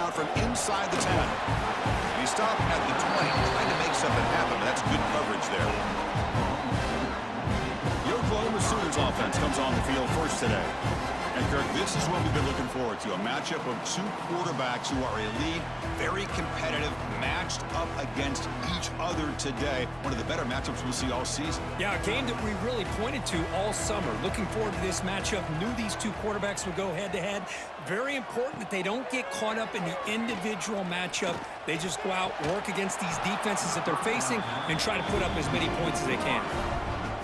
out from inside the 10. And he stopped at the 20, trying to make something happen, but that's good coverage there. The Oklahoma Sooners offense comes on the field first today. And, Kirk, this is what we've been looking forward to, a matchup of two quarterbacks who are elite, very competitive, matched up against each other today. One of the better matchups we'll see all season. Yeah, a game that we really pointed to all summer. Looking forward to this matchup. Knew these two quarterbacks would go head-to-head. Very important that they don't get caught up in the individual matchup. They just go out, work against these defenses that they're facing, and try to put up as many points as they can.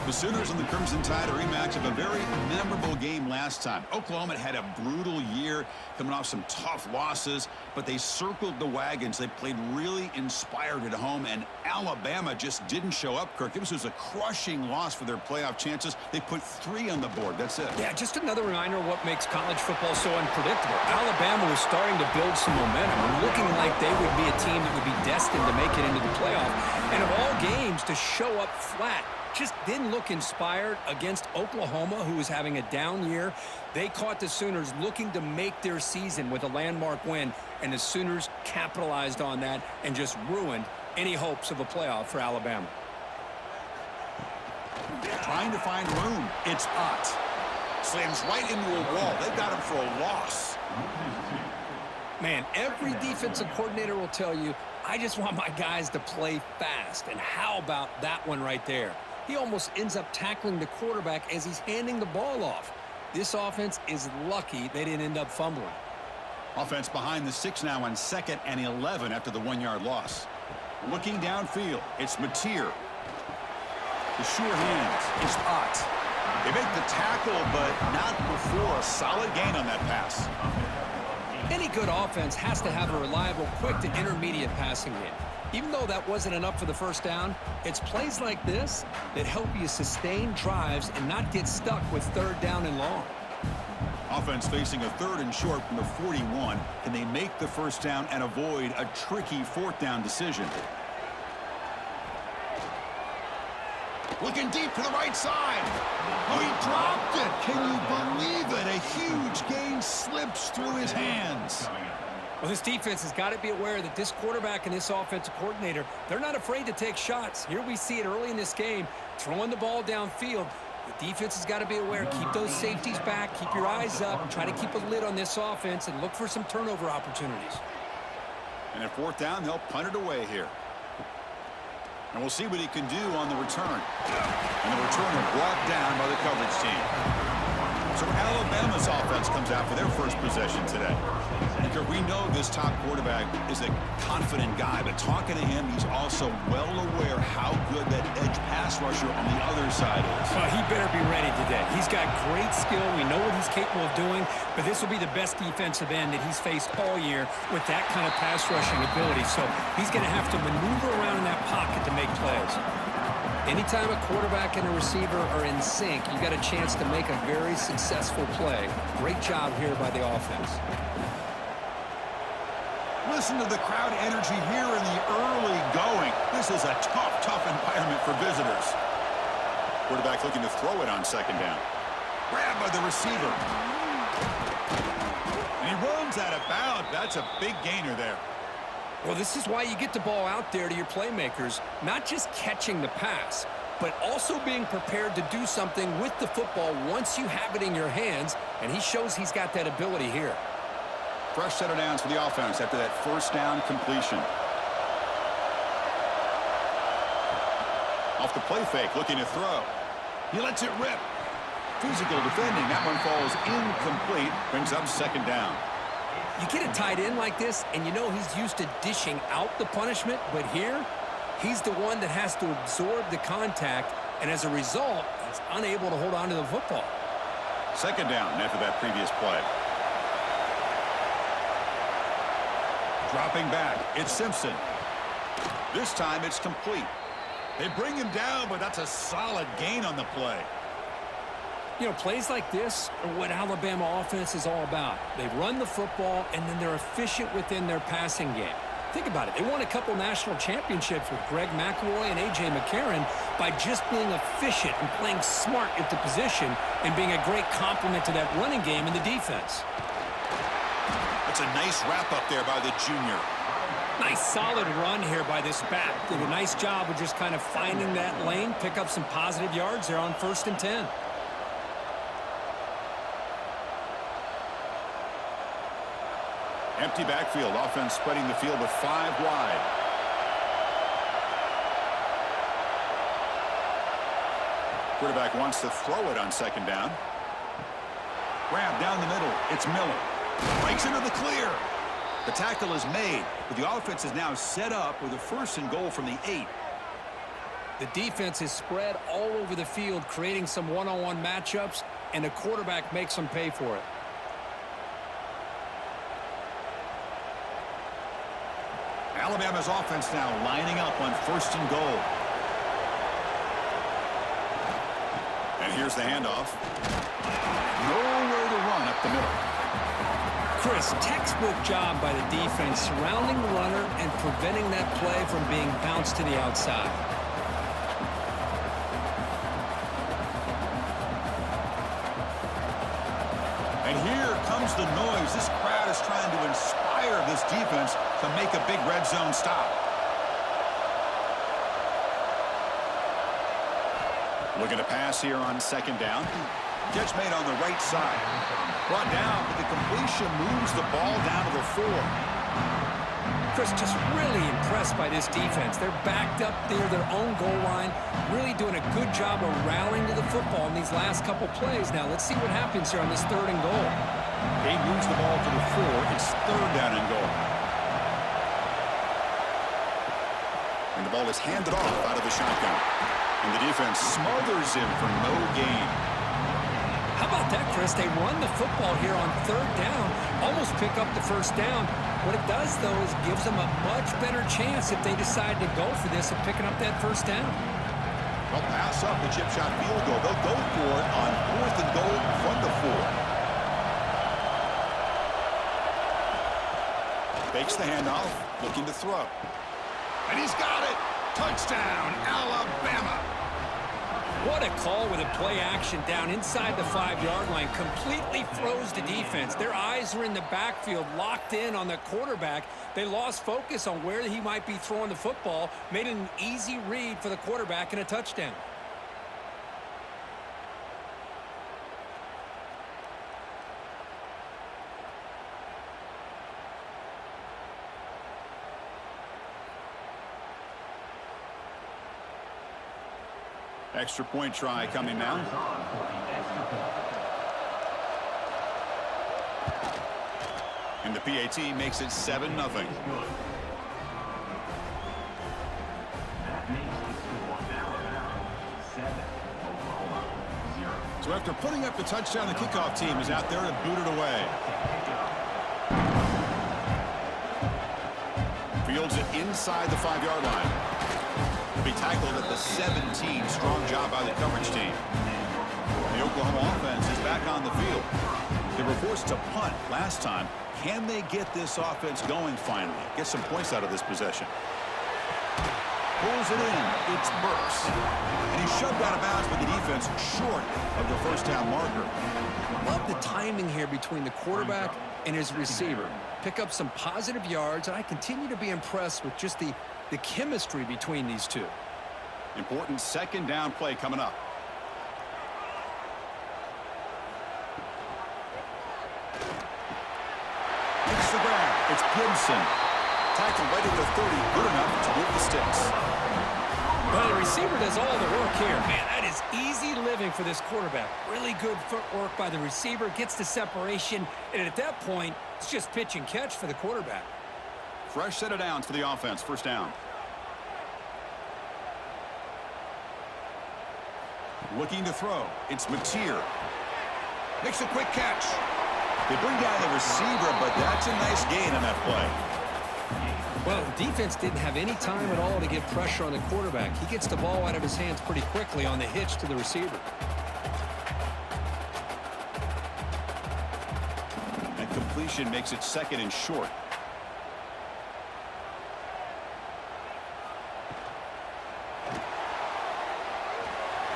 The Sooners and the Crimson Tide, a rematch of a very memorable game last time. Oklahoma had a brutal year, coming off some tough losses, but they circled the wagons. They played really inspired at home, and Alabama just didn't show up, Kirk. This was a crushing loss for their playoff chances. They put 3 on the board. That's it. Yeah, just another reminder of what makes college football so unpredictable. Alabama was starting to build some momentum, looking like they would be a team that would be destined to make it into the playoff. And of all games, to show up flat, just didn't look inspired against Oklahoma, who was having a down year. They caught the Sooners looking to make their season with a landmark win, and the Sooners capitalized on that and just ruined any hopes of a playoff for Alabama. Trying to find room. It's Ott. Slams right into a wall. They got him for a loss. Man, every defensive coordinator will tell you, I just want my guys to play fast. And how about that one right there? He almost ends up tackling the quarterback as he's handing the ball off. This offense is lucky they didn't end up fumbling. Offense behind the 6 now on 2nd and 11 after the 1-yard loss. Looking downfield, it's Mateer. The sure hands, it's Ott. They make the tackle, but not before a solid gain on that pass. Any good offense has to have a reliable, quick to intermediate passing game. Even though that wasn't enough for the first down, it's plays like this that help you sustain drives and not get stuck with 3rd down and long. Offense facing a 3rd and short from the 41. Can they make the first down and avoid a tricky 4th down decision? Looking deep to the right side. Oh, he dropped it. Can you believe it? A huge gain slips through his hands. Well, this defense has got to be aware that this quarterback and this offensive coordinator, they're not afraid to take shots. Here we see it early in this game, throwing the ball downfield. The defense has got to be aware. Keep those safeties back. Keep your eyes up. Try to keep a lid on this offense and look for some turnover opportunities. And at 4th down, they'll punt it away here. And we'll see what he can do on the return. And the returner brought down by the coverage team. So Alabama's offense comes out for their first possession today. And we know this top quarterback is a confident guy, but talking to him, he's also well aware how good that edge pass rusher on the other side is. Well, he better be ready today. He's got great skill. We know what he's capable of doing, but this will be the best defensive end that he's faced all year with that kind of pass rushing ability. So he's going to have to maneuver around in that pocket to make plays. Anytime a quarterback and a receiver are in sync, you got a chance to make a very successful play. Great job here by the offense. Listen to the crowd energy here in the early going. This is a tough environment for visitors. Quarterback looking to throw it on 2nd down. Grabbed by the receiver. And he runs out of bounds. That's a big gainer there. Well, this is why you get the ball out there to your playmakers, not just catching the pass, but also being prepared to do something with the football once you have it in your hands, and he shows he's got that ability here. Fresh set of downs for the offense after that 1st down completion. Off the play fake, looking to throw. He lets it rip. Physical defending. That one falls incomplete. Brings up 2nd down. You get a tight end like this, and you know he's used to dishing out the punishment, but here, he's the one that has to absorb the contact, and as a result, he's unable to hold on to the football. 2nd down after that previous play. Dropping back, it's Simpson. This time it's complete. They bring him down, but that's a solid gain on the play. You know, plays like this are what Alabama offense is all about. They run the football, and then they're efficient within their passing game. Think about it. They won a couple national championships with Greg McElroy and A.J. McCarron by just being efficient and playing smart at the position and being a great complement to that running game in the defense. The That's a nice wrap-up there by the junior. Nice solid run here by this back. Did a nice job of just kind of finding that lane, pick up some positive yards there on 1st and 10. Empty backfield. Offense spreading the field with 5 wide. Quarterback wants to throw it on 2nd down. Grab down the middle. It's Miller. Breaks into the clear. The tackle is made, but the offense is now set up with a 1st and goal from the 8. The defense is spread all over the field, creating some one-on-one matchups, and the quarterback makes them pay for it. Alabama's offense now lining up on 1st and goal. And here's the handoff. Nowhere to run up the middle. Chris, textbook job by the defense surrounding the runner and preventing that play from being bounced to the outside. And here comes the noise. This crowd is trying to inspire this defense to make a big red zone stop. Looking to pass here on 2nd down. Catch made on the right side. Brought down, but the completion moves the ball down to the 4. Chris, just really impressed by this defense. They're backed up near their own goal line, really doing a good job of rallying to the football in these last couple plays. Now, let's see what happens here on this 3rd and goal. He moves the ball to the 4. It's 3rd down and goal. And the ball is handed off out of the shotgun. And the defense smothers him for no gain. How about that, Chris? They run the football here on 3rd down, almost pick up the 1st down. What it does, though, is gives them a much better chance if they decide to go for this of picking up that 1st down. They'll pass up the chip shot field goal. They'll go for it on 4th and goal from the 4. Fakes the handoff, looking to throw. And he's got it! Touchdown, Alabama! What a call with a play action down inside the 5-yard line. Completely froze the defense. Their eyes were in the backfield, locked in on the quarterback. They lost focus on where he might be throwing the football, made it an easy read for the quarterback and a touchdown. Extra point try coming now. And the PAT makes it 7-0. So after putting up the touchdown, the kickoff team is out there to boot it away. Fields it inside the 5-yard line. Be tackled at the 17. Strong job by the coverage team. The Oklahoma offense is back on the field. They were forced to punt last time. Can they get this offense going finally? Get some points out of this possession. Pulls it in. It's Burks. And he's shoved out of bounds by the defense short of the 1st down marker. Love the timing here between the quarterback and his receiver. Pick up some positive yards, and I continue to be impressed with just the chemistry between these two. Important 2nd down play coming up. It's the grab. It's Gibson. Tackled right at the 30. Good enough to move the sticks. Well, the receiver does all the work here. Man, that is easy living for this quarterback. Really good footwork by the receiver. Gets the separation. And at that point, it's just pitch and catch for the quarterback. Fresh set of downs for the offense. 1st down. Looking to throw. It's Mateer. Makes a quick catch. They bring down the receiver, but that's a nice gain on that play. Well, the defense didn't have any time at all to get pressure on the quarterback. He gets the ball out of his hands pretty quickly on the hitch to the receiver. And completion makes it 2nd and short.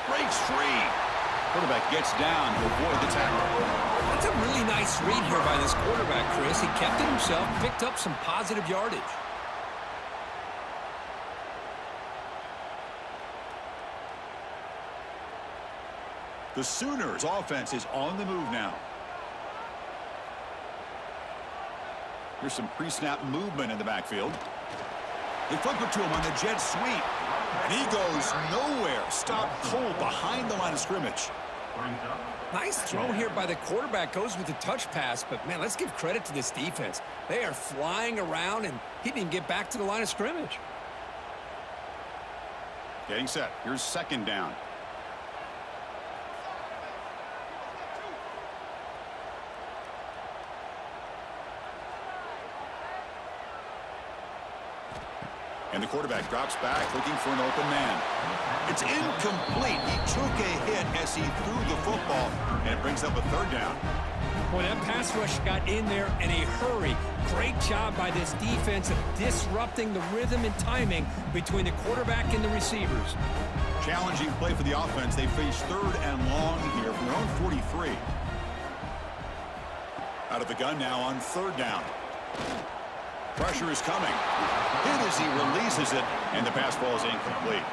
Breaks free. Quarterback gets down to avoid the tackle. That's a really nice Nice read here by this quarterback, Chris. He kept it himself, picked up some positive yardage. The Sooners' offense is on the move now. Here's some pre-snap movement in the backfield. They flip it to him on the jet sweep. And he goes nowhere. Stopped cold behind the line of scrimmage. Nice throw here by the quarterback. Goes with the touch pass. But, man, let's give credit to this defense. They are flying around, and he didn't get back to the line of scrimmage. Getting set. Here's second down. And the quarterback drops back, looking for an open man. It's incomplete. He took a hit as he threw the football, and it brings up a third down. Well, that pass rush got in there in a hurry. Great job by this defense of disrupting the rhythm and timing between the quarterback and the receivers. Challenging play for the offense. They face third and long here from their own 43. Out of the gun now on third down. Pressure is coming. Hit as he releases it, and the pass ball is incomplete.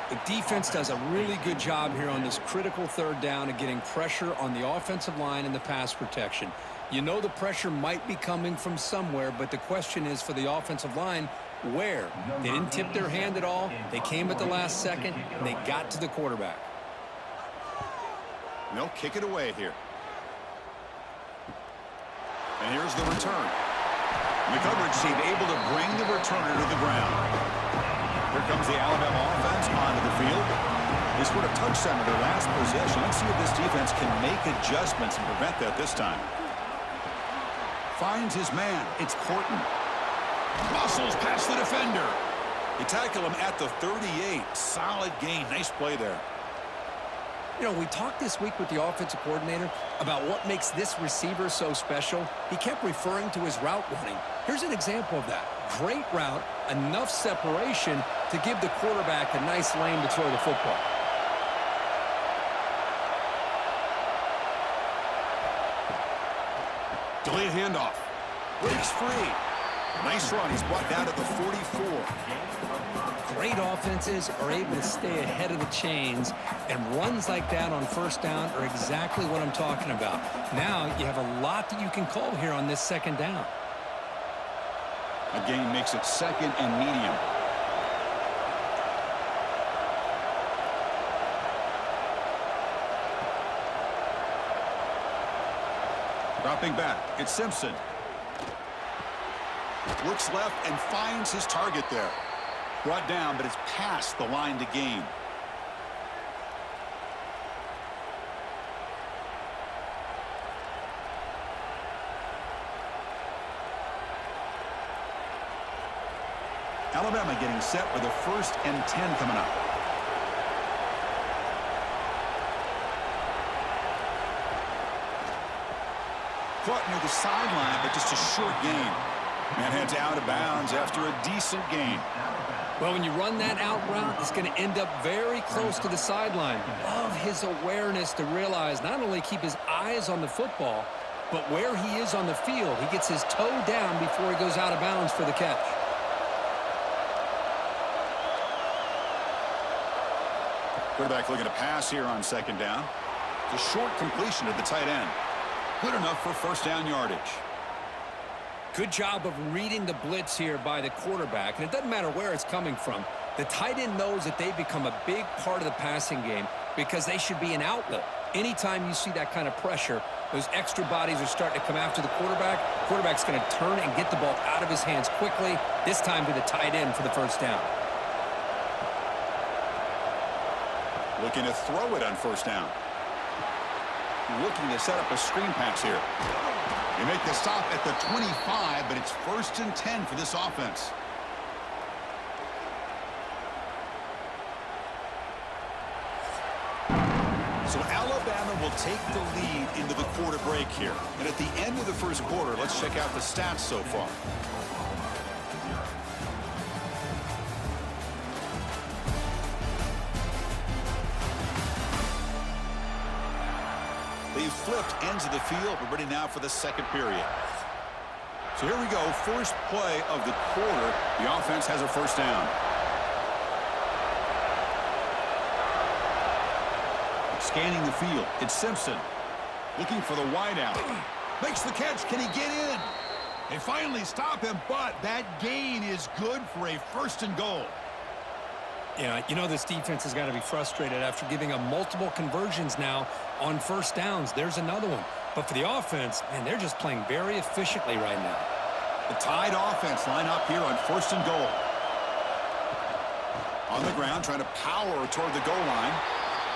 The defense does a really good job here on this critical third down of getting pressure on the offensive line and the pass protection. You know the pressure might be coming from somewhere, but the question is for the offensive line, where? They didn't tip their hand at all. They came at the last second, and they got to the quarterback. And they'll kick it away here. And here's the return. The coverage team able to bring the returner to the ground. Here comes the Alabama offense onto the field. They scored a touchdown in their last possession. Let's see if this defense can make adjustments and prevent that this time. Finds his man. It's Horton. Muscles past the defender. They tackle him at the 38. Solid gain. Nice play there. You know, we talked this week with the offensive coordinator about what makes this receiver so special. He kept referring to his route running. Here's an example of that. Great route, enough separation to give the quarterback a nice lane to throw the football. Delayed handoff. Breaks free. Nice run. He's brought down at the 44. Great offenses are able to stay ahead of the chains, and runs like that on first down are exactly what I'm talking about. Now you have a lot that you can call here on this second down. A gain makes it second and medium. Dropping back, it's Simpson. Looks left and finds his target there. Brought down, but it's past the line to gain. Alabama getting set with a 1st and 10 coming up. Caught near the sideline, but just a short gain. Man heads out of bounds after a decent gain. Well, when you run that out route, it's going to end up very close to the sideline. Love his awareness to realize not only keep his eyes on the football, but where he is on the field. He gets his toe down before he goes out of bounds for the catch. Quarterback looking to pass here on second down. It's a short completion to the tight end. Good enough for first down yardage. Good job of reading the blitz here by the quarterback. And it doesn't matter where it's coming from. The tight end knows that they become a big part of the passing game because they should be an outlet. Anytime you see that kind of pressure, those extra bodies are starting to come after the quarterback. Quarterback's going to turn and get the ball out of his hands quickly, this time to the tight end for the first down. Looking to throw it on first down. Looking to set up a screen pass here. They make the stop at the 25, but it's 1st and 10 for this offense. So Alabama will take the lead into the quarter break here. And at the end of the first quarter, let's check out the stats so far. They've flipped ends of the field. We're ready now for the second period. So here we go, first play of the quarter. The offense has a first down. Scanning the field, it's Simpson. Looking for the wideout. Makes the catch, can he get in? They finally stop him, but that gain is good for a first and goal. Yeah, you know this defense has got to be frustrated after giving up multiple conversions now on first downs. There's another one. But for the offense, man, they're just playing very efficiently right now. The Tide offense line up here on first and goal. On the ground, trying to power toward the goal line.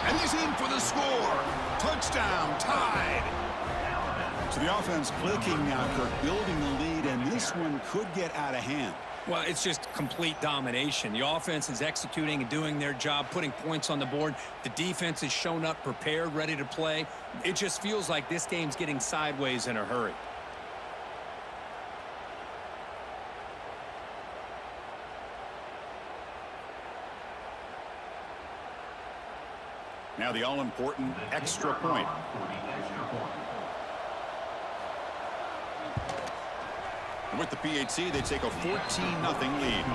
And he's in for the score. Touchdown, Tide. So the offense clicking now, Kirk, building the lead, and this one could get out of hand. Well, it's just complete domination. The offense is executing and doing their job, putting points on the board. The defense has shown up prepared, ready to play. It just feels like this game's getting sideways in a hurry. Now the all-important extra point. And with the PHC, they take a 14-0 lead.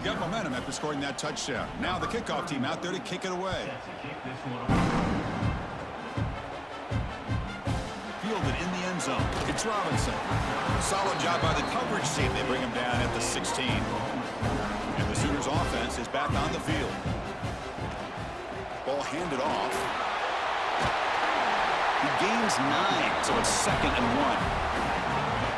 Got momentum after scoring that touchdown. Now the kickoff team out there to kick it away. Fielded in the end zone. It's Robinson. Solid job by the coverage team. They bring him down at the 16. And the Sooners offense is back on the field. Ball handed off. He gains 9, so it's 2nd and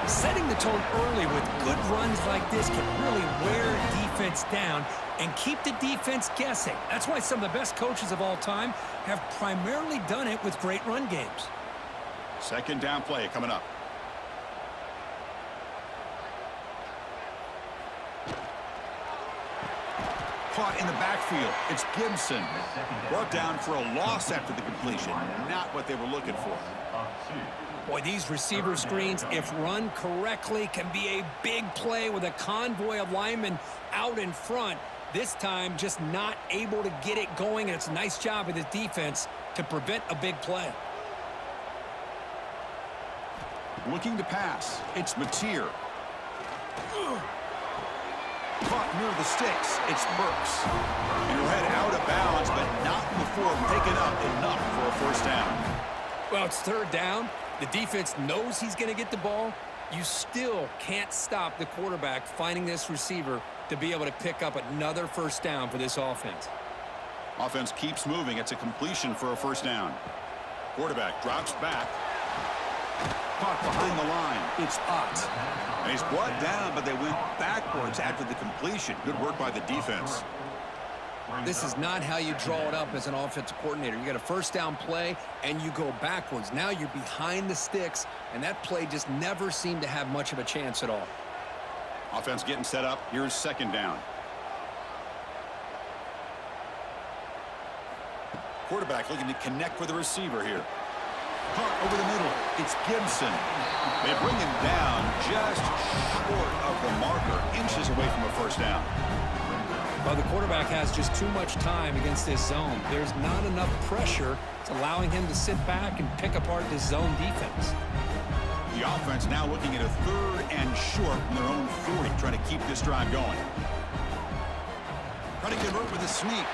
1. Setting the tone early with good runs like this can really wear a defense down and keep the defense guessing. That's why some of the best coaches of all time have primarily done it with great run games. Second down play coming up. Caught in the backfield. It's Gibson. Brought down for a loss after the completion. Not what they were looking for. Boy, these receiver screens, if run correctly, can be a big play with a convoy of linemen out in front. This time, just not able to get it going, and it's a nice job of the defense to prevent a big play. Looking to pass. It's Mateer. Caught near the sticks. It's Burks. And he'll head out of bounds, but not before picking up enough for a first down. Well, it's third down. The defense knows he's going to get the ball. You still can't stop the quarterback finding this receiver to be able to pick up another first down for this offense. Offense keeps moving. It's a completion for a first down. Quarterback drops back. Caught behind the line. It's Ott. And he's brought down, but they went backwards after the completion. Good work by the defense. This is not how you draw it up as an offensive coordinator. You got a first down play, and you go backwards. Now you're behind the sticks, and that play just never seemed to have much of a chance at all. Offense getting set up. Here's second down. Quarterback looking to connect with the receiver here. Caught over the middle. It's Gibson. They bring him down just short of the marker, inches away from a first down. Well, the quarterback has just too much time against this zone. There's not enough pressure. It's allowing him to sit back and pick apart this zone defense. The offense now looking at a 3rd and short from their own 40, trying to keep this drive going. Trying to convert with a sneak.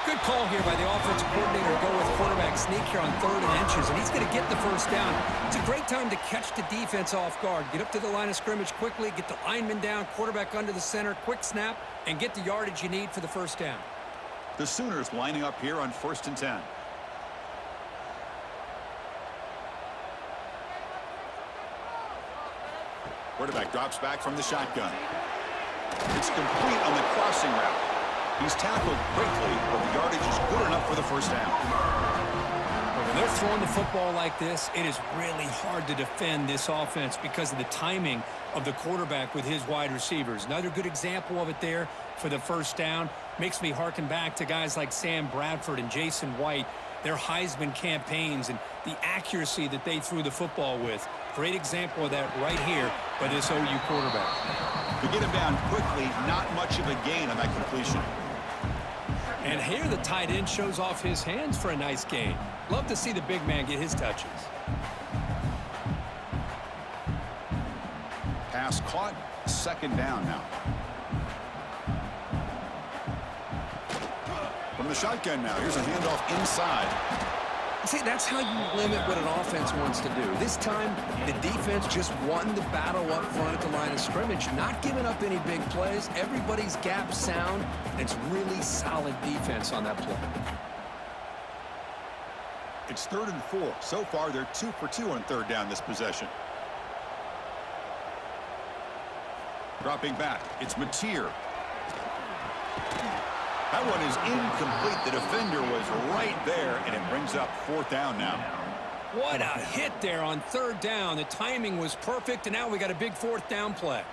Good call here by the offensive coordinator to go with quarterback sneak here on 3rd and inches, and he's going to get the first down. It's a great time to catch the defense off guard. Get up to the line of scrimmage quickly, get the lineman down, quarterback under the center, quick snap, and get the yardage you need for the first down. The Sooners lining up here on 1st and 10. Quarterback drops back from the shotgun. It's complete on the crossing route. He's tackled quickly, but the yardage is good enough for the first down. When they're throwing the football like this, it is really hard to defend this offense because of the timing of the quarterback with his wide receivers. Another good example of it there for the first down. Makes me harken back to guys like Sam Bradford and Jason White, their Heisman campaigns and the accuracy that they threw the football with. Great example of that right here by this OU quarterback. To get him down quickly, not much of a gain on that completion. And here the tight end shows off his hands for a nice gain. Love to see the big man get his touches. Pass caught, second down now. From the shotgun now, here's a handoff inside. See, that's how you limit what an offense wants to do. This time, the defense just won the battle up front at the line of scrimmage, not giving up any big plays. Everybody's gap sound, and it's really solid defense on that play. It's 3rd and 4. So far, they're 2 for 2 on third down this possession. Dropping back, it's Mateer. That one is incomplete. The defender was right there, and it brings up 4th down now. What a hit there on 3rd down. The timing was perfect, and now we got a big 4th down play.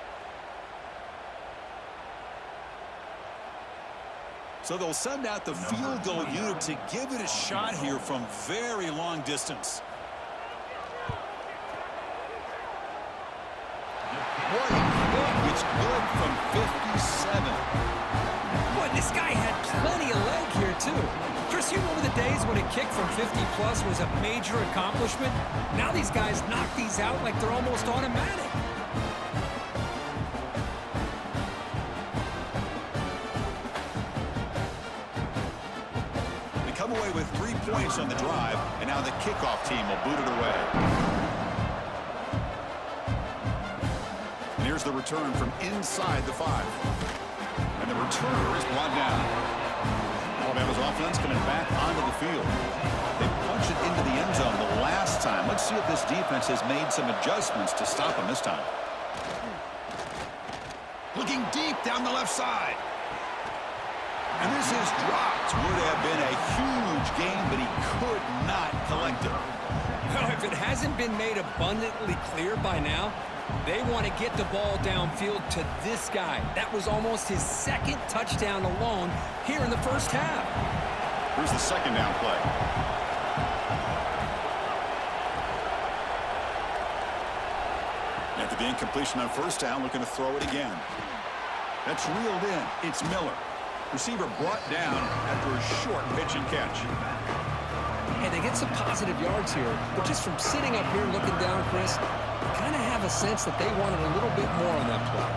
So they'll send out the field goal unit to give it a shot here from very long distance. What a kick. It's good from 57. Boy, this guy had plenty of leg here, too. Chris, you remember the days when a kick from 50-plus was a major accomplishment? Now these guys knock these out like they're almost automatic. They come away with 3 points on the drive, and now the kickoff team will boot it away. And here's the return from inside the 5. And the returner is brought down. Alabama's offense coming back onto the field. They punched it into the end zone the last time. Let's see if this defense has made some adjustments to stop them this time. Looking deep down the left side. And this is dropped. Would have been a huge gain, but he could not collect it. Well, if it hasn't been made abundantly clear by now, they want to get the ball downfield to this guy. That was almost his 2nd touchdown alone here in the first half. Here's the 2nd down play. After the incompletion on 1st down, looking to throw it again. That's reeled in. It's Miller. Receiver brought down after a short pitch and catch. Hey, they get some positive yards here, but just from sitting up here looking down, Chris, you kind of have a sense that they wanted a little bit more on that play.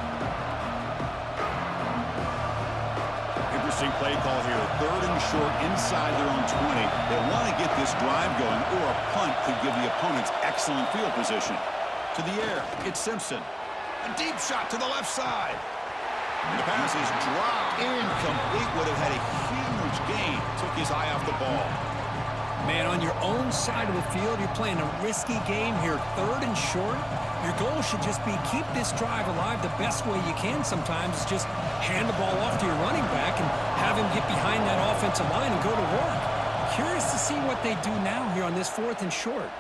Interesting play call here. 3rd and short inside their own 20. They want to get this drive going, or a punt could give the opponents excellent field position. To the air, it's Simpson. A deep shot to the left side. And the pass is dropped. Incomplete. Would have had a huge gain. Took his eye off the ball. Man, on your own side of the field, you're playing a risky game here, 3rd and short. Your goal should just be keep this drive alive the best way you can sometimes. Is just hand the ball off to your running back and have him get behind that offensive line and go to work. Curious to see what they do now here on this 4th and short.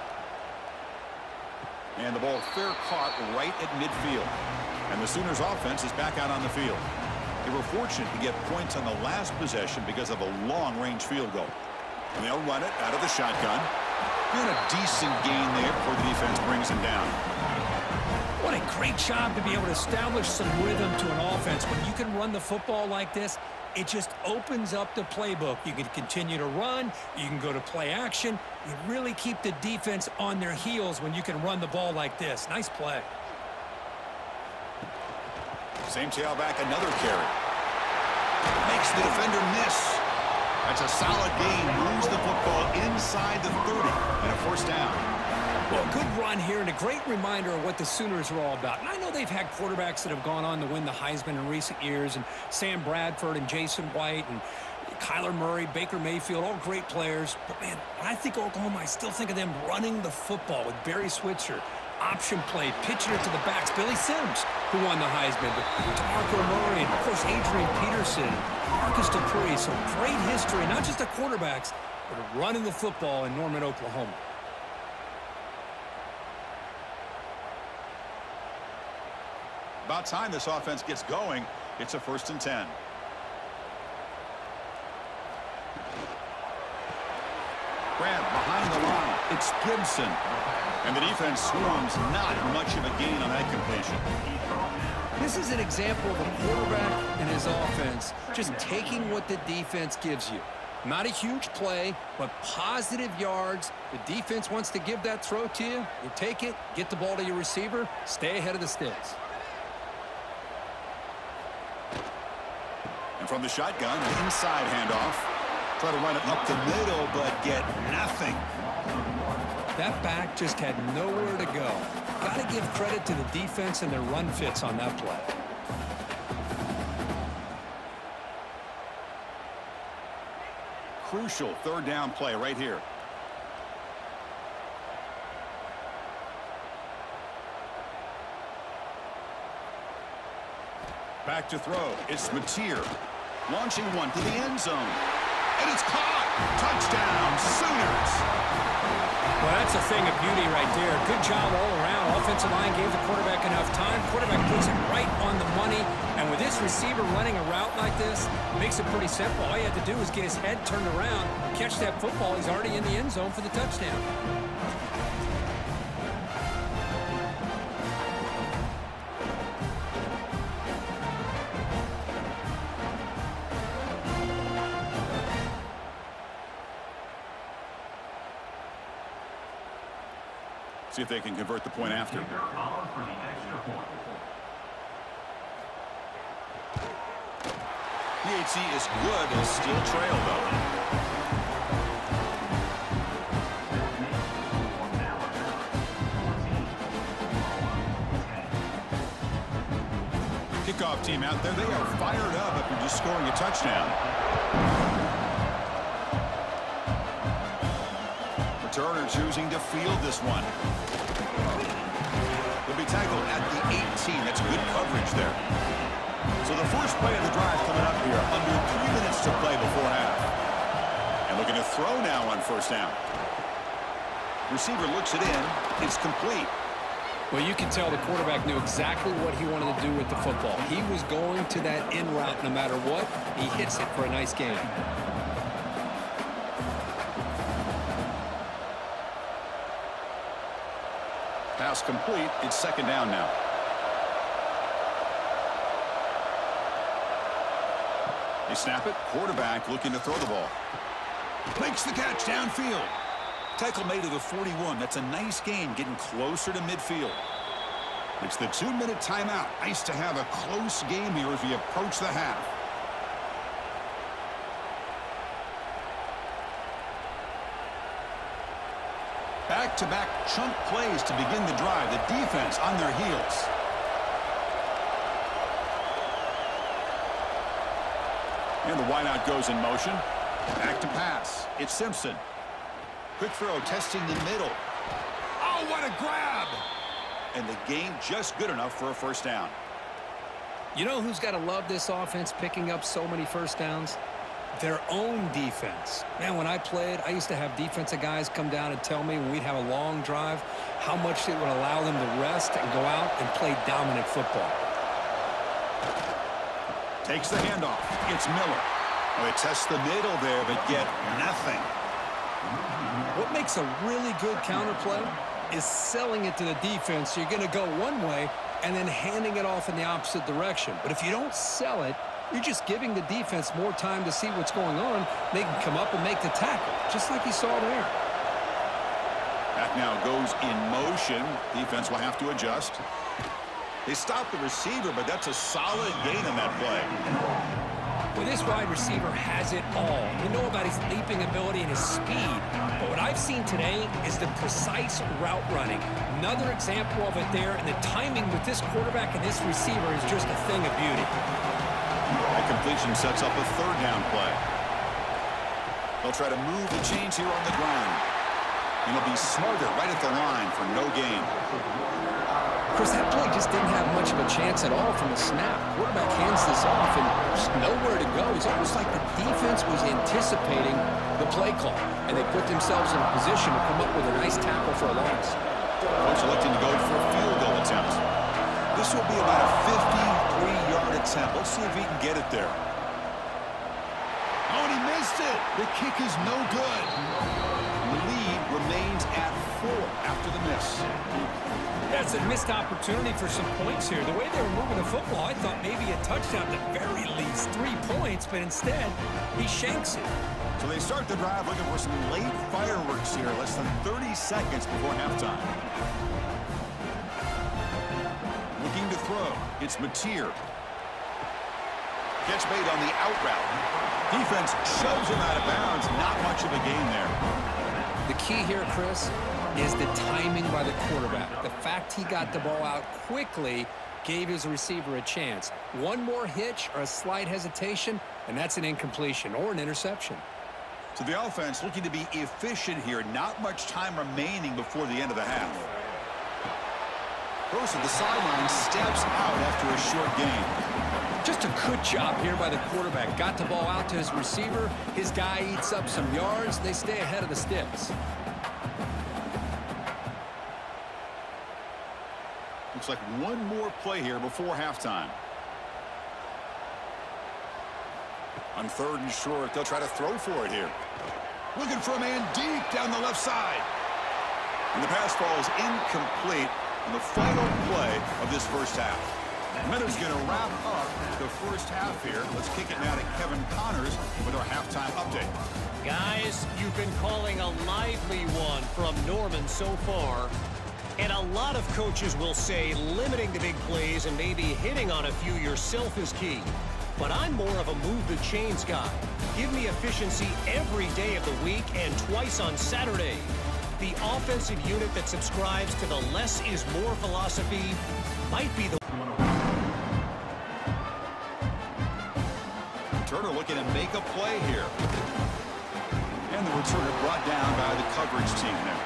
And the ball fair caught right at midfield. And the Sooners offense is back out on the field. They were fortunate to get points on the last possession because of a long-range field goal. And they'll run it out of the shotgun. Doing a decent gain there before the defense brings him down. What a great job to be able to establish some rhythm to an offense. When you can run the football like this, it just opens up the playbook. You can continue to run. You can go to play action. You really keep the defense on their heels when you can run the ball like this. Nice play. Same tailback, another carry. Makes the defender miss. That's a solid gain. Moves the football inside the 30 and a 1st down. Well, good run here and a great reminder of what the Sooners are all about. And I know they've had quarterbacks that have gone on to win the Heisman in recent years, and Sam Bradford and Jason White and Kyler Murray, Baker Mayfield, all great players. But, man, when I think Oklahoma, I still think of them running the football with Barry Switzer. Option play, pitching it to the backs. Billy Sims, who won the Heisman, but DeMarco Murray, and, of course, Adrian Peterson, Marcus Dupree. So great history, not just the quarterbacks, but running the football in Norman, Oklahoma. About time this offense gets going. It's a 1st and 10. Grab behind the line. It's Gibson. And the defense swarms not much of a gain on that completion. This is an example of a quarterback and his offense just taking what the defense gives you. Not a huge play, but positive yards. The defense wants to give that throw to you. You take it, get the ball to your receiver, stay ahead of the sticks. And from the shotgun, an inside handoff. Try to run it up the middle, but get nothing. That back just had nowhere to go. Got to give credit to the defense and their run fits on that play. Crucial third down play right here. Back to throw. It's Mateer. Launching one to the end zone. And it's caught. Touchdown, Sooners. Well, that's a thing of beauty right there. Good job all around. Offensive line gave the quarterback enough time. Quarterback puts it right on the money. And with this receiver running a route like this, makes it pretty simple. All you have to do is get his head turned around, catch that football. He's already in the end zone for the touchdown. See if they can convert the point after. PHC is good, but still trail, though. Kickoff team out there. They are fired up after just scoring a touchdown. Returner choosing to field this one. Will be tackled at the 18. That's good coverage there. So the first play of the drive coming up here. Under 3 minutes to play before half. And looking to throw now on first down. Receiver looks it in. It's complete. Well, you can tell the quarterback knew exactly what he wanted to do with the football. He was going to that in route no matter what. He hits it for a nice gain. Pass complete. It's second down now. They snap it. Quarterback looking to throw the ball. Makes the catch downfield. Tackle made to the 41. That's a nice gain, getting closer to midfield. It's the 2-minute timeout. Nice to have a close game here as we approach the half. Back-to-back chunk plays to begin the drive. The defense on their heels. And the wideout goes in motion. Back to pass. It's Simpson. Quick throw testing the middle. Oh, what a grab! And the gain just good enough for a first down. You know who's got to love this offense picking up so many first downs? Their own defense. Man, when I played, I used to have defensive guys come down and tell me when we'd have a long drive how much it would allow them to rest and go out and play dominant football. Takes the handoff. It's Miller. Well, they test the middle there, but get nothing. What makes a really good counterplay is selling it to the defense. So you're going to go one way and then handing it off in the opposite direction. But if you don't sell it, you're just giving the defense more time to see what's going on. They can come up and make the tackle, just like you saw there. Back now goes in motion. Defense will have to adjust. They stop the receiver, but that's a solid gain on that play. Well, this wide receiver has it all. You know about his leaping ability and his speed. But what I've seen today is the precise route running. Another example of it there, and the timing with this quarterback and this receiver is just a thing of beauty. That completion sets up a third down play. They'll try to move the chains here on the ground. And he'll be smarter right at the line for no gain. Chris, that play just didn't have much of a chance at all from the snap. Quarterback hands this off and just nowhere to go. It's almost like the defense was anticipating the play call, and they put themselves in a position to come up with a nice tackle for a loss. Coach electing to go for a field goal attempt. This will be about a 53-yard attempt. Let's see if he can get it there. Oh, and he missed it. The kick is no good. And the lead remains at 4 after the miss. That's a missed opportunity for some points here. The way they were moving the football, I thought maybe a touchdown, at the very least 3 points, but instead, he shanks it. So they start the drive looking for some late fireworks here, less than 30 seconds before halftime. Looking to throw. It's Mateer. Gets made on the out route. Defense shoves him out of bounds. Not much of a gain there. The key here, Chris, is the timing by the quarterback. The fact he got the ball out quickly gave his receiver a chance. One more hitch or a slight hesitation, and that's an incompletion or an interception. So the offense looking to be efficient here. Not much time remaining before the end of the half. Goes to the sideline, steps out after a short gain. Just a good job here by the quarterback. Got the ball out to his receiver. His guy eats up some yards. They stay ahead of the sticks. Looks like one more play here before halftime. On 3rd and short, they'll try to throw for it here. Looking for a man deep down the left side. And the pass falls incomplete on the final play of this first half. Minutes going to wrap up the first half here. Let's kick it now to Kevin Connors with our halftime update. Guys, you've been calling a lively one from Norman so far. And a lot of coaches will say limiting the big plays and maybe hitting on a few yourself is key. But I'm more of a move the chains guy. Give me efficiency every day of the week and twice on Saturday. The offensive unit that subscribes to the less is more philosophy might be the... Turner looking to make a play here. And the returner brought down by the coverage team there.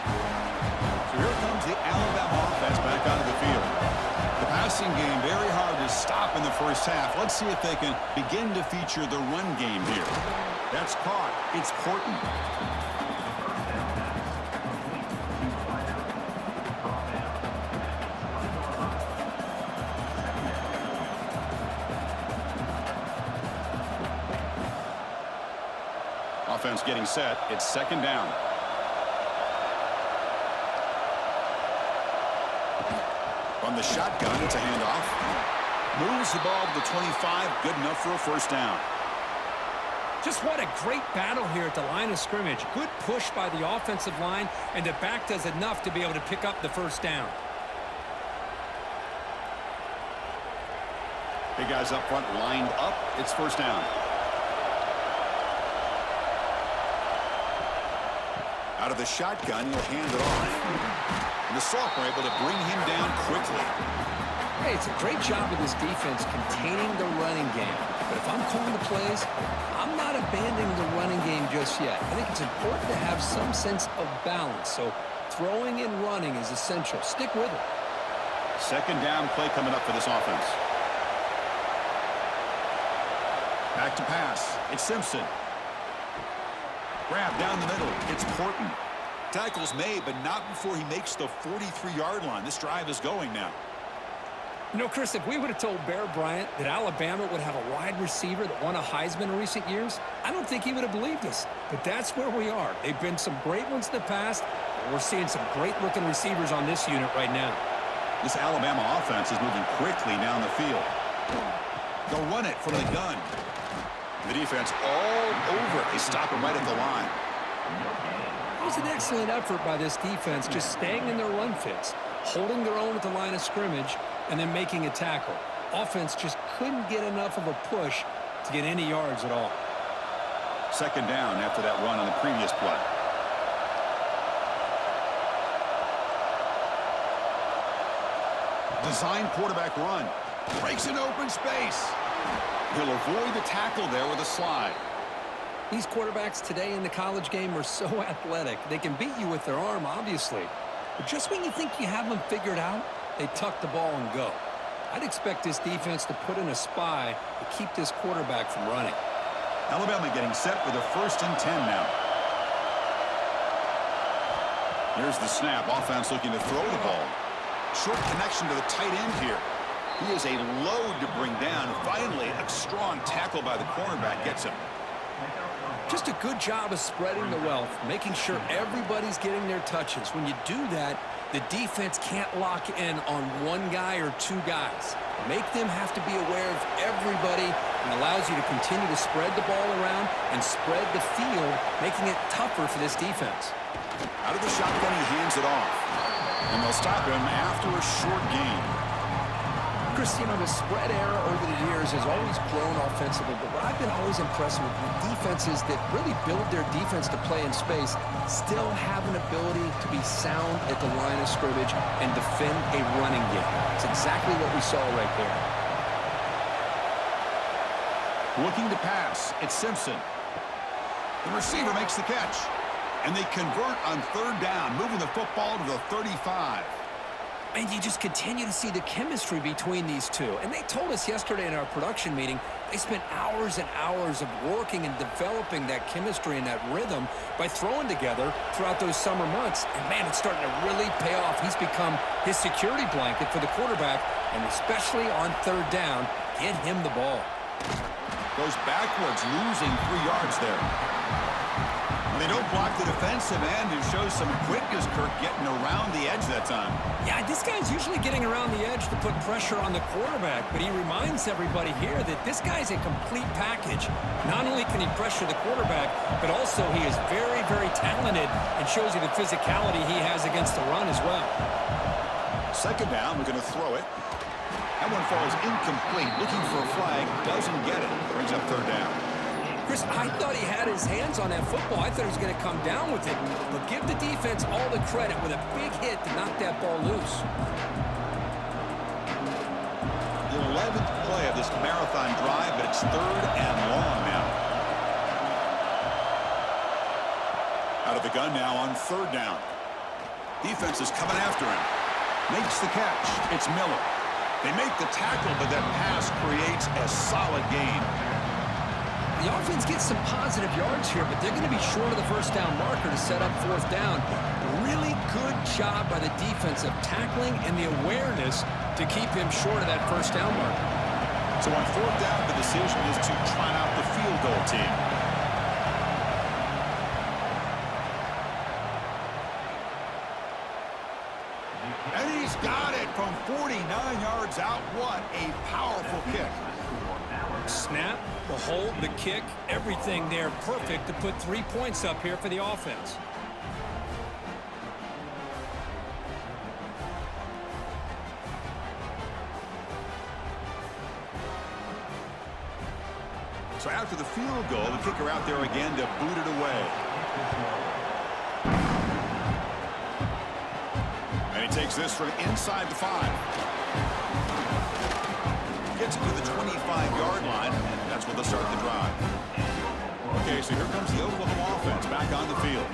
So here comes the Alabama offense back onto the field. The passing game very hard to stop in the first half. Let's see if they can begin to feature the run game here. That's caught. It's Horton. Offense getting set. It's 2nd down. On the shotgun, it's a handoff. Moves the ball to the 25. Good enough for a first down. Just what a great battle here at the line of scrimmage. Good push by the offensive line, and the back does enough to be able to pick up the first down. Big guys up front lined up. It's first down. Out of the shotgun, he'll hand it off. And the sophomore able to bring him down quickly. Hey, it's a great job of this defense containing the running game. But if I'm calling the plays, I'm not abandoning the running game just yet. I think it's important to have some sense of balance. So throwing and running is essential. Stick with it. 2nd down play coming up for this offense. Back to pass. It's Simpson. Grab down the middle. It's Horton. Tackles made, but not before he makes the 43-yard line. This drive is going now. You know, Chris, if we would have told Bear Bryant that Alabama would have a wide receiver that won a Heisman in recent years, I don't think he would have believed us. But that's where we are. They've been some great ones in the past, and we're seeing some great-looking receivers on this unit right now. This Alabama offense is moving quickly down the field. They'll run it from the gun. The defense all over it. They stop him right at the line. It was an excellent effort by this defense, just staying in their run fits, holding their own at the line of scrimmage, and then making a tackle. Offense just couldn't get enough of a push to get any yards at all. 2nd down after that run on the previous play. Design quarterback run. Breaks an open space. He'll avoid the tackle there with a slide. These quarterbacks today in the college game are so athletic. They can beat you with their arm, obviously. But just when you think you have them figured out, they tuck the ball and go. I'd expect this defense to put in a spy to keep this quarterback from running. Alabama getting set with a 1st and 10 now. Here's the snap. Offense looking to throw the ball. Short connection to the tight end here. He is a load to bring down. Finally, a strong tackle by the cornerback gets him. Just a good job of spreading the wealth, making sure everybody's getting their touches. When you do that, the defense can't lock in on one guy or two guys. Make them have to be aware of everybody and allows you to continue to spread the ball around and spread the field, making it tougher for this defense. Out of the shotgun, he hands it off. And they'll stop him after a short gain. Chris, you know, the spread era over the years has always grown offensively, but what I've been always impressed with defenses that really build their defense to play in space still have an ability to be sound at the line of scrimmage and defend a running game. It's exactly what we saw right there. Looking to pass, it's Simpson. The receiver makes the catch. And they convert on third down, moving the football to the 35. And you just continue to see the chemistry between these two. And they told us yesterday in our production meeting, they spent hours and hours of working and developing that chemistry and that rhythm by throwing together throughout those summer months. And, man, it's starting to really pay off. He's become his security blanket for the quarterback, and especially on third down, get him the ball. Goes backwards, losing 3 yards there. They don't block the defensive end and shows some quickness, Kirk, getting around the edge that time. Yeah, this guy's usually getting around the edge to put pressure on the quarterback, but he reminds everybody here that this guy's a complete package. Not only can he pressure the quarterback, but also he is very, very talented and shows you the physicality he has against the run as well. Second down, we're going to throw it. That one falls incomplete. Looking for a flag, doesn't get it. Brings up third down. Chris, I thought he had his hands on that football. I thought he was going to come down with it. But give the defense all the credit with a big hit to knock that ball loose. The 11th play of this marathon drive, but it's third and long now. Out of the gun now on third down. Defense is coming after him. Makes the catch. It's Miller. They make the tackle, but that pass creates a solid gain. The offense gets some positive yards here, but they're going to be short of the first down marker to set up fourth down. Really good job by the defense of tackling and the awareness to keep him short of that first down marker. So on fourth down, the decision is to try out the field goal team. And he's got it from 49 yards out. What a powerful kick. Snap, the hold, the kick, everything there perfect to put 3 points up here for the offense. So after the field goal, the kicker out there again to boot it away. And he takes this from inside the 5. Gets it to the 25-yard line, and that's where they'll start the drive. Okay, so here comes the Oklahoma offense back on the field.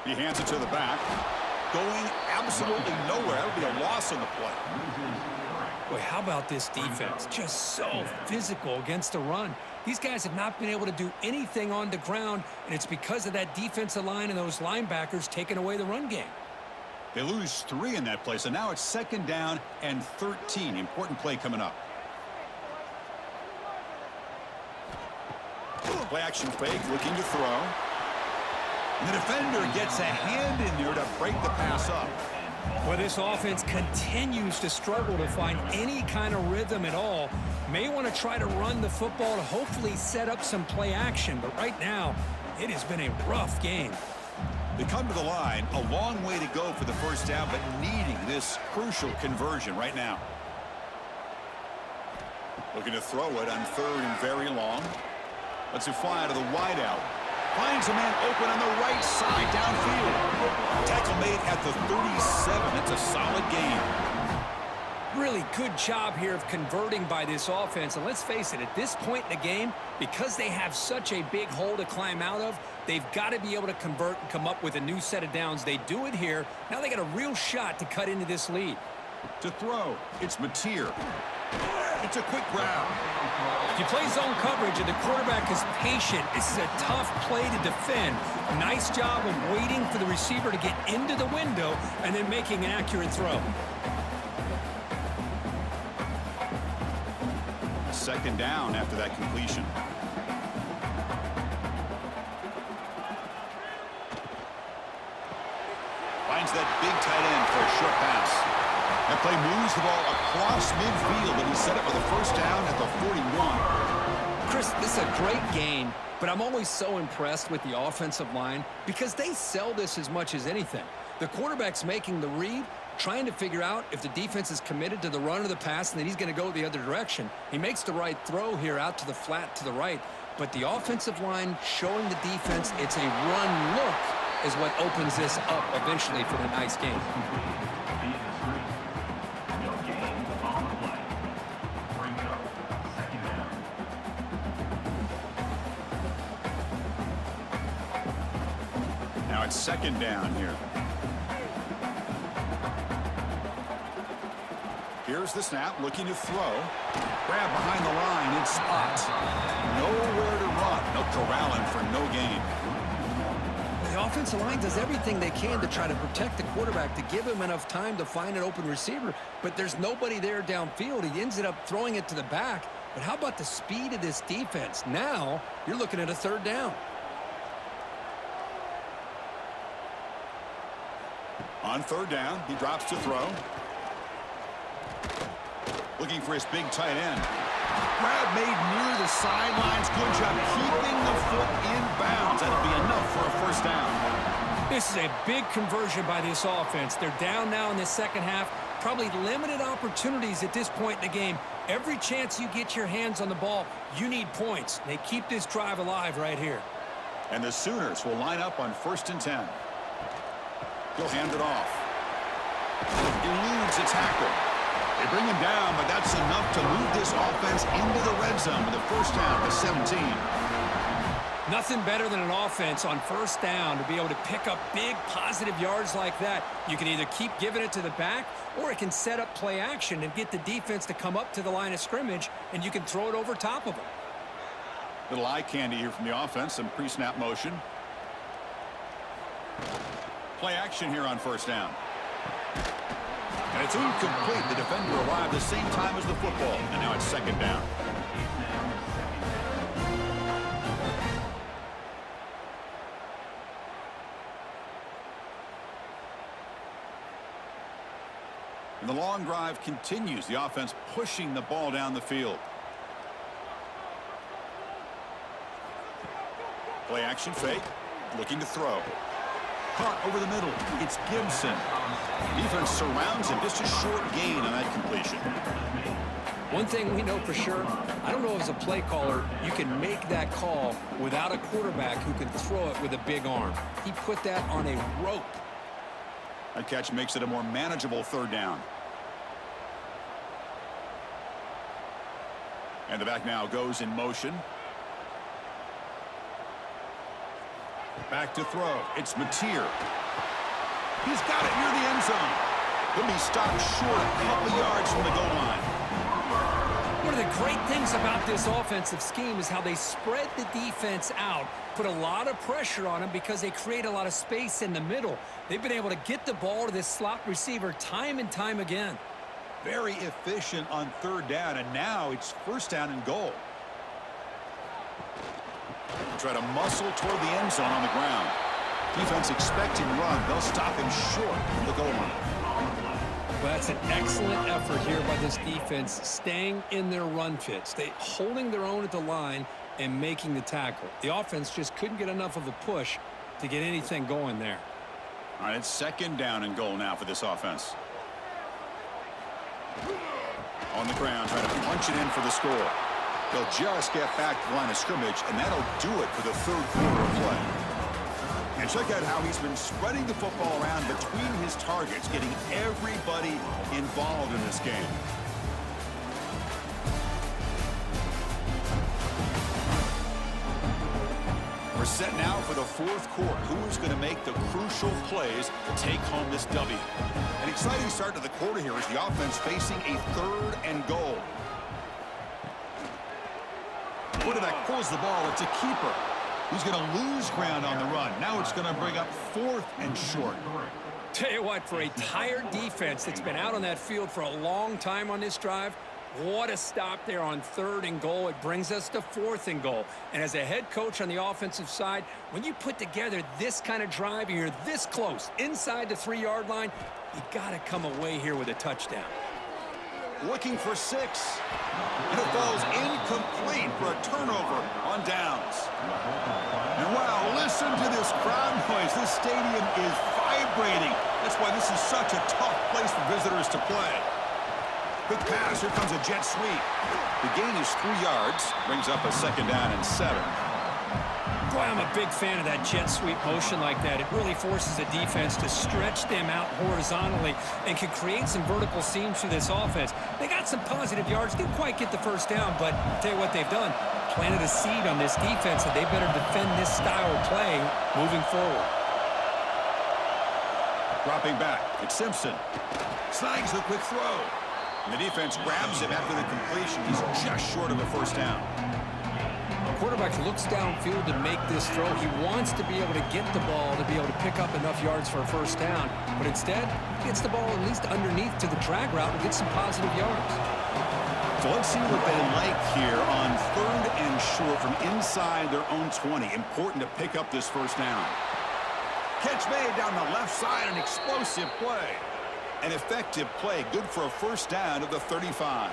He hands it to the back. Going absolutely nowhere. That would be a loss on the play. Boy, how about this defense? Just so physical against the run. These guys have not been able to do anything on the ground, and it's because of that defensive line and those linebackers taking away the run game. They lose 3 in that play, so now it's second down and 13. Important play coming up. Play action fake, looking to throw. And the defender gets a hand in there to break the pass up. Well, this offense continues to struggle to find any kind of rhythm at all. May want to try to run the football to hopefully set up some play action, but right now, it has been a rough game. They come to the line, a long way to go for the first down, but needing this crucial conversion right now. Looking to throw it on third and very long. Lets it fly to the wideout. Finds a man open on the right side downfield. Tackle made at the 37. It's a solid gain. Really good job here of converting by this offense. And let's face it, at this point in the game, because they have such a big hole to climb out of, they've got to be able to convert and come up with a new set of downs. They do it here. Now they got a real shot to cut into this lead. To throw, it's Mateer. It's a quick grab. If you play zone coverage and the quarterback is patient, this is a tough play to defend. Nice job of waiting for the receiver to get into the window and then making an accurate throw. Second down after that completion. finds that big tight end for a short pass. That play moves the ball across midfield, and he set it for the first down at the 41. Chris, this is a great game, but I'm always so impressed with the offensive line because they sell this as much as anything. The quarterback's making the read, trying to figure out if the defense is committed to the run or the pass, and then he's going to go the other direction. He makes the right throw here out to the flat to the right, but the offensive line showing the defense it's a run look is what opens this up eventually for the nice game. Now it's second down here. Here's the snap, looking to throw. Grab behind the line in spot. Nowhere to run. No corralling for no gain. The offensive line does everything they can to try to protect the quarterback, to give him enough time to find an open receiver, but there's nobody there downfield. He ends up throwing it to the back. But how about the speed of this defense? Now you're looking at a third down. On third down, he drops to throw. Looking for his big tight end. Grab made near the sidelines. Good job keeping the foot in bounds. That'll be enough for a first down. This is a big conversion by this offense. They're down now in the second half. Probably limited opportunities at this point in the game. Every chance you get your hands on the ball, you need points. They keep this drive alive right here. And the Sooners will line up on 1st and 10. He'll hand it off. Eludes a tackle. They bring him down, but that's enough to move this offense into the red zone with a first down to 17. Nothing better than an offense on first down to be able to pick up big positive yards like that. You can either keep giving it to the back, or it can set up play action and get the defense to come up to the line of scrimmage, and you can throw it over top of them. Little eye candy here from the offense, some pre-snap motion. Play action here on first down. And it's incomplete. The defender arrived the same time as the football, and now it's second down. And the long drive continues. The offense pushing the ball down the field. Play action fake. Looking to throw. Caught over the middle. It's Gibson. Defense surrounds him. Just a short gain on that completion. One thing we know for sure, I don't know as a play caller, you can make that call without a quarterback who can throw it with a big arm. He put that on a rope. That catch makes it a more manageable third down. And the back now goes in motion. Back to throw. It's Mateer. He's got it near the end zone. He'll be stopped short a couple yards from the goal line. One of the great things about this offensive scheme is how they spread the defense out, put a lot of pressure on them because they create a lot of space in the middle. They've been able to get the ball to this slot receiver time and time again. Very efficient on third down, and now it's first down and goal. Try to muscle toward the end zone on the ground. Defense expecting run. They'll stop him short from the goal line. Well, that's an excellent effort here by this defense, staying in their run fits. They holding their own at the line and making the tackle. The offense just couldn't get enough of a push to get anything going there. All right, it's second down and goal now for this offense. On the ground, trying to punch it in for the score. They'll just get back to the line of scrimmage, and that'll do it for the third quarter of play. And check out how he's been spreading the football around between his targets, getting everybody involved in this game. We're set now for the fourth quarter. Who's going to make the crucial plays to take home this W? An exciting start to the quarter here as the offense facing a third and goal. Quarterback pulls the ball. It's a keeper. He's going to lose ground on the run. Now it's going to bring up 4th and short. Tell you what, for a tired defense that's been out on that field for a long time on this drive, What a stop there on 3rd and goal. It brings us to 4th and goal. And as a head coach on the offensive side, when you put together this kind of drive and you're this close inside the 3-yard line, you got to come away here with a touchdown. Looking for 6. And it falls incomplete for a turnover on downs. And wow, listen to this crowd noise. This stadium is vibrating. That's why this is such a tough place for visitors to play. Quick pass, here comes a jet sweep. The gain is 3 yards, brings up a 2nd down and 7. Boy, I'm a big fan of that jet sweep motion like that. It really forces the defense to stretch them out horizontally and can create some vertical seams through this offense. They got some positive yards, didn't quite get the 1st down, but I'll tell you what they've done. Planted a seed on this defense, and they better defend this style of play moving forward. Dropping back, it's Simpson. Snags the quick throw. And the defense grabs him after the completion. He's just short of a 1st down. Quarterback looks downfield to make this throw. He wants to be able to get the ball to be able to pick up enough yards for a 1st down. But instead, he gets the ball at least underneath to the drag route and gets some positive yards. So let's see what they like here on 3rd and short from inside their own 20. Important to pick up this 1st down. Catch made down the left side, an explosive play. An effective play, good for a 1st down of the 35.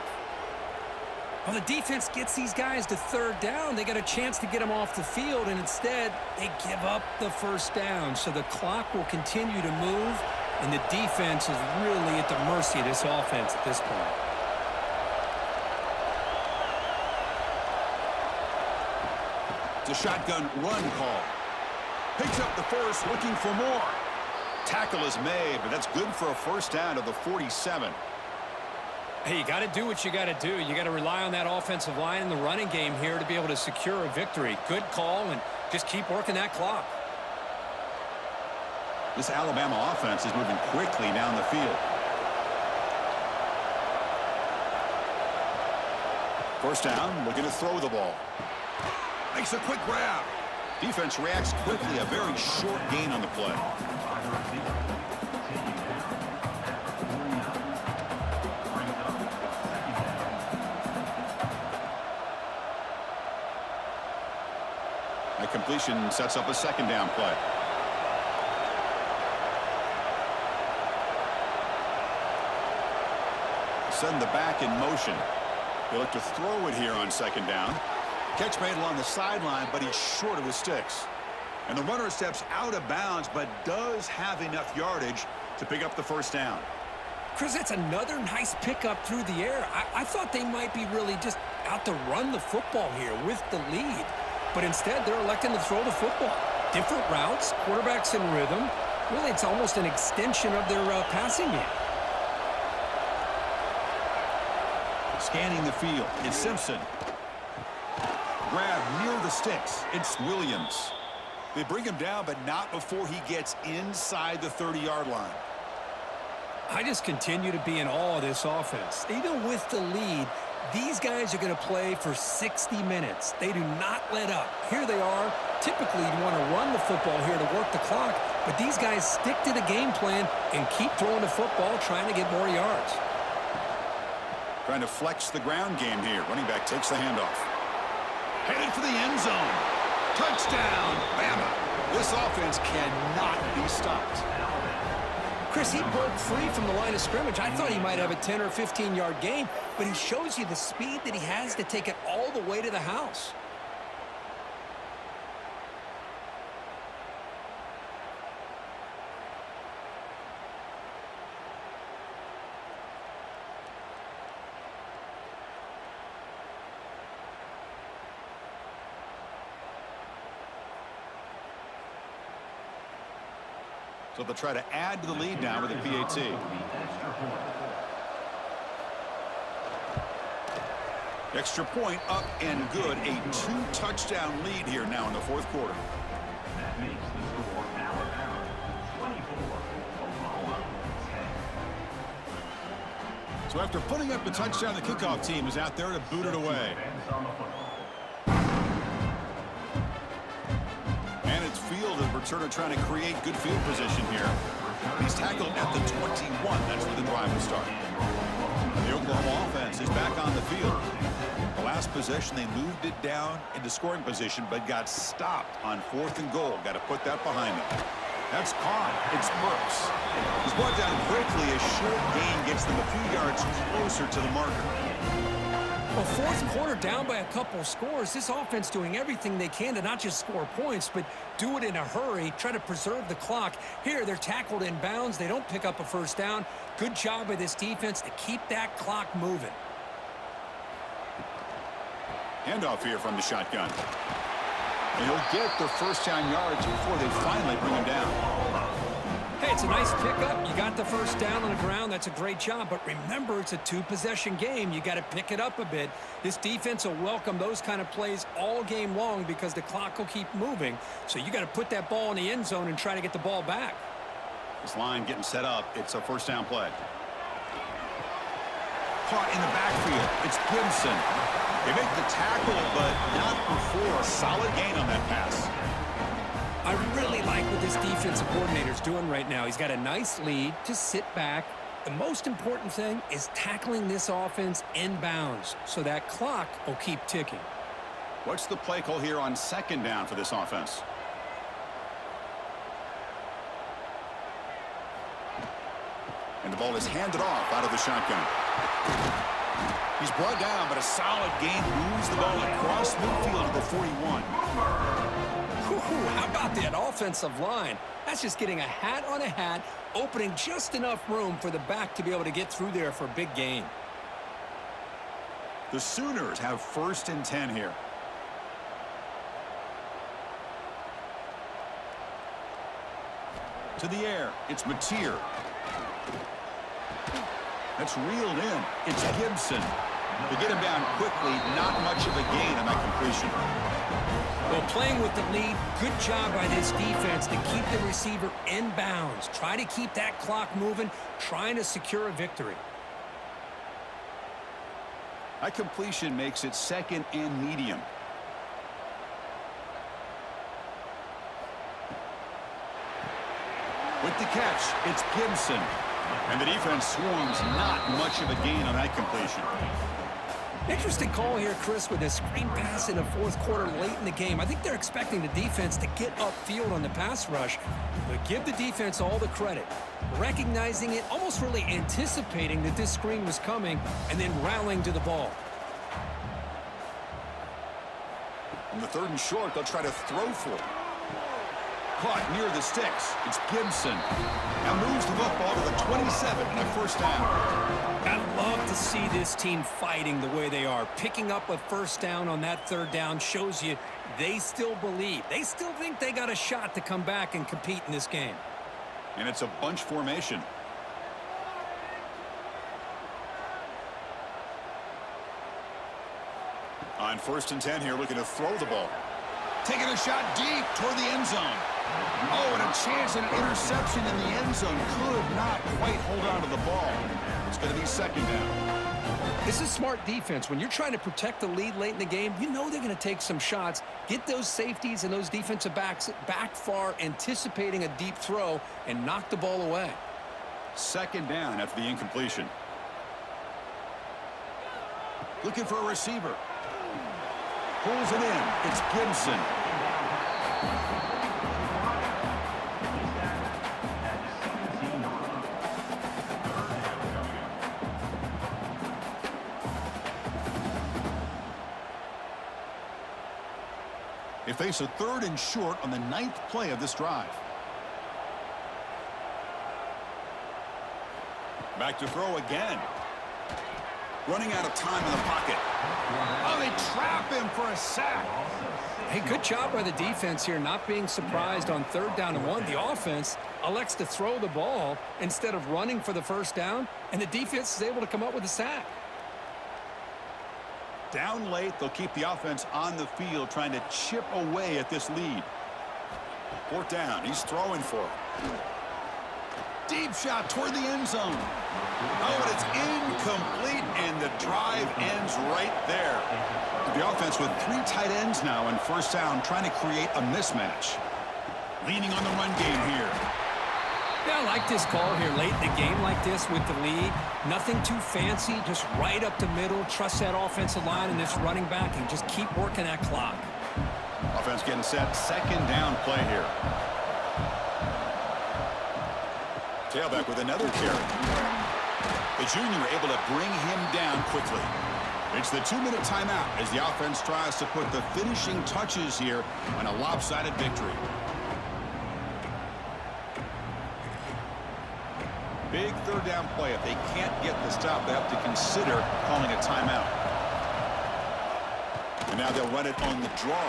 Well, the defense gets these guys to 3rd down. They got a chance to get them off the field, and instead, they give up the 1st down. So the clock will continue to move, and the defense is really at the mercy of this offense at this point. It's a shotgun run call. Picks up the 1st, looking for more. Tackle is made, but that's good for a 1st down of the 47. Hey, you got to do what you got to do. You got to rely on that offensive line in the running game here to be able to secure a victory. Good call, and just keep working that clock. This Alabama offense is moving quickly down the field. 1st down, looking to throw the ball. Makes a quick grab. Defense reacts quickly, a very short gain on the play. That completion sets up a 2nd down play. Send the back in motion. They look to throw it here on 2nd down. Catch made along the sideline, but he's short of the sticks. And the runner steps out of bounds, but does have enough yardage to pick up the 1st down. Chris, that's another nice pickup through the air. I thought they might be really just out to run the football here with the lead. But instead, they're electing to throw the football. Different routes, quarterbacks in rhythm. Really, it's almost an extension of their passing game. Scanning the field, it's Simpson. Grab near the sticks, it's Williams. They bring him down, but not before he gets inside the 30-yard line. I just continue to be in awe of this offense. Even with the lead, these guys are going to play for 60 minutes. They do not let up. Here they are. Typically, you want to run the football here to work the clock, but these guys stick to the game plan and keep throwing the football, trying to get more yards. Trying to flex the ground game here. Running back takes the handoff. Headed for the end zone. Touchdown, Bama. This offense cannot be stopped. Chris, he broke free from the line of scrimmage. I thought he might have a 10 or 15-yard gain, but he shows you the speed that he has to take it all the way to the house. So they'll try to add to the lead now with a PAT. Extra point up and good. A 2-touchdown lead here now in the 4th quarter. That makes the score Alabama 24, Oklahoma 10. So after putting up the touchdown, the kickoff team is out there to boot it away. And it's Field, the returner, trying to create good field position here. He's tackled at the 21. That's where the drive will start. The Oklahoma offense is back on the field. The last possession, they moved it down into scoring position, but got stopped on 4th and goal. Got to put that behind them. That's caught. It's Burks. He's brought down quickly. A short gain gets them a few yards closer to the marker. Well, 4th quarter down by a couple scores. This offense doing everything they can to not just score points, but do it in a hurry, try to preserve the clock. Here, they're tackled in bounds. They don't pick up a first down. Good job by this defense to keep that clock moving. Handoff here from the shotgun. And he'll get the first down yards before they finally bring him down. Hey, it's a nice pickup. You got the first down on the ground. That's a great job. But remember, it's a 2-possession game. You got to pick it up a bit. This defense will welcome those kind of plays all game long because the clock will keep moving. So you got to put that ball in the end zone and try to get the ball back. This line getting set up. It's a first down play. Caught in the backfield. It's Gibson. They make the tackle, but not before a solid gain on that pass. I really like what this defensive coordinator is doing right now. He's got a nice lead to sit back. The most important thing is tackling this offense inbounds so that clock will keep ticking. What's the play call here on 2nd down for this offense? And the ball is handed off out of the shotgun. He's brought down, but a solid gain moves the ball across midfield to the 41. How about that offensive line? That's just getting a hat on a hat, opening just enough room for the back to be able to get through there for a big gain. The Sooners have 1st and 10 here. To the air, it's Mateer. That's reeled in. It's Gibson. They get him down quickly. Not much of a gain on that completion. Well, playing with the lead, good job by this defense to keep the receiver in bounds. Try to keep that clock moving, trying to secure a victory. That completion makes it 2nd and medium. With the catch, it's Gibson. And the defense swarms. Not much of a gain on that completion. Interesting call here, Chris, with a screen pass in the 4th quarter late in the game. I think they're expecting the defense to get upfield on the pass rush, but give the defense all the credit. Recognizing it, almost really anticipating that this screen was coming, and then rallying to the ball. On the 3rd and short, they'll try to throw for it. Caught near the sticks. It's Gibson. Now moves the football to the 27 and a first down. I love to see this team fighting the way they are. Picking up a first down on that 3rd down shows you they still believe. They still think they got a shot to come back and compete in this game. And it's a bunch formation. On 1st and 10 here, looking to throw the ball. Taking a shot deep toward the end zone. Oh, and a chance at an interception in the end zone. Could not quite hold on to the ball. It's going to be 2nd down. This is smart defense. When you're trying to protect the lead late in the game, you know they're going to take some shots. Get those safeties and those defensive backs back far, anticipating a deep throw, and knock the ball away. 2nd down after the incompletion. Looking for a receiver. Pulls it in. It's Gibson. They face a 3rd and short on the 9th play of this drive. Back to throw again. Running out of time in the pocket. Oh, they trap him for a sack. Hey, good job by the defense here, not being surprised on 3rd down and 1. The offense elects to throw the ball instead of running for the first down, and the defense is able to come up with a sack. Down late, they'll keep the offense on the field trying to chip away at this lead. 4th down, he's throwing for it. Deep shot toward the end zone. Oh, and it's incomplete, and the drive ends right there. The offense with 3 tight ends now on 1st down, trying to create a mismatch. Leaning on the run game here. Yeah, I like this call here late in the game like this with the lead. Nothing too fancy, just right up the middle. Trust that offensive line and this running back and just keep working that clock. Offense getting set. Second down play here. Tailback with another carry. The junior able to bring him down quickly. It's the 2-minute timeout as the offense tries to put the finishing touches here on a lopsided victory. Big third down play. If they can't get the stop, they have to consider calling a timeout. And now they'll run it on the draw.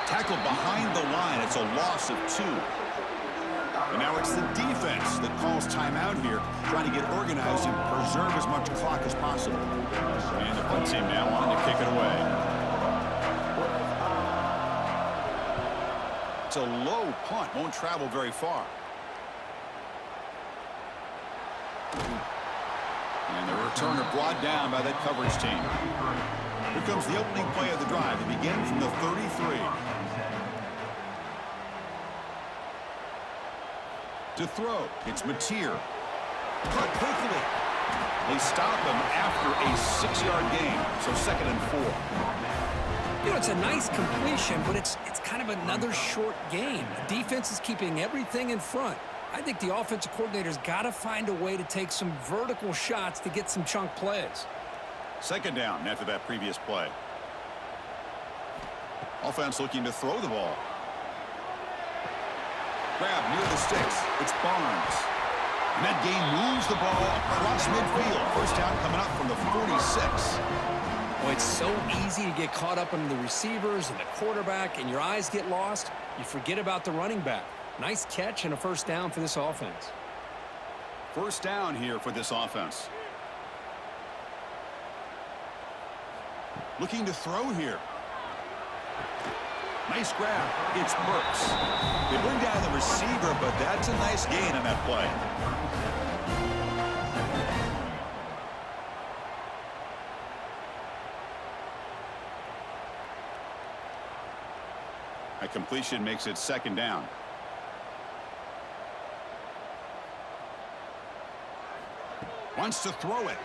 Tackled behind the line. It's a loss of 2. And now it's the defense that calls timeout here, trying to get organized and preserve as much clock as possible. And the punt team now on to kick it away. It's a low punt. Won't travel very far. And the returner brought down by that coverage team. Here comes the opening play of the drive. They begin from the 33. To throw, it's Mateer. Cut quickly. They stop him after a 6-yard gain, so 2nd and 4. You know, it's a nice completion, but it's kind of another short game. The defense is keeping everything in front. I think the offensive coordinator's got to find a way to take some vertical shots to get some chunk plays. 2nd down after that previous play. Offense looking to throw the ball. Grab near the sticks. It's Barnes. And that game moves the ball across midfield. First down coming up from the 46. Well, it's so easy to get caught up in the receivers and the quarterback, and your eyes get lost. You forget about the running back. Nice catch and a first down for this offense. First down here for this offense. Looking to throw here. Nice grab. It's Burks. They bring down the receiver, but that's a nice gain on that play. A completion makes it 2nd down. Wants to throw it.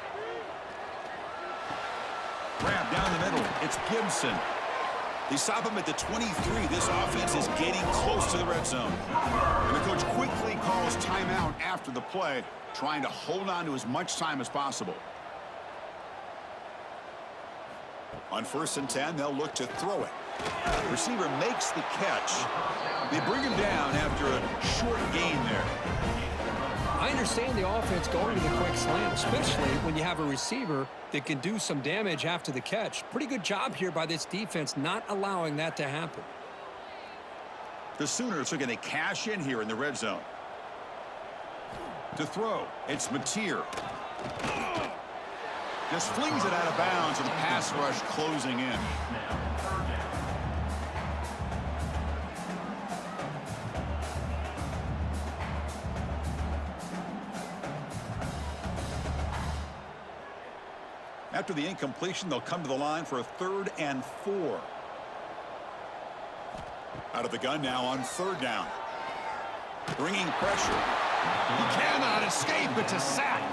Grab down the middle. It's Gibson. They stop him at the 23. This offense is getting close to the red zone. And the coach quickly calls timeout after the play, trying to hold on to as much time as possible. On 1st and 10, they'll look to throw it. Receiver makes the catch. They bring him down after a short gain there. I understand the offense going to the quick slant, especially when you have a receiver that can do some damage after the catch. Pretty good job here by this defense not allowing that to happen. The Sooners are going to cash in here in the red zone. To throw, it's Mateer. Just flings it out of bounds with the pass rush closing in. After the incompletion, they'll come to the line for a 3rd and 4. Out of the gun now on 3rd down. Bringing pressure. He cannot escape. It's a sack.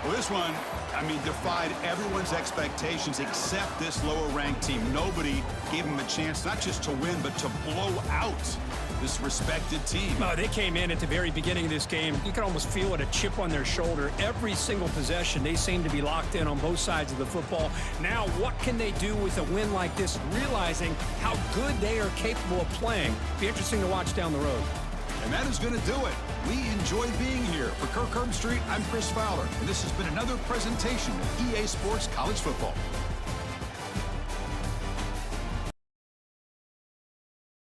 Well, this one, I mean, defied everyone's expectations except this lower-ranked team. Nobody gave them a chance not just to win, but to blow out this respected team. Oh, they came in at the very beginning of this game. You can almost feel it, a chip on their shoulder. Every single possession, they seem to be locked in on both sides of the football. Now, what can they do with a win like this, realizing how good they are capable of playing? Be interesting to watch down the road. And that is going to do it. We enjoyed being here. For Kirk Herbstreit, I'm Chris Fowler, and this has been another presentation of EA Sports College Football.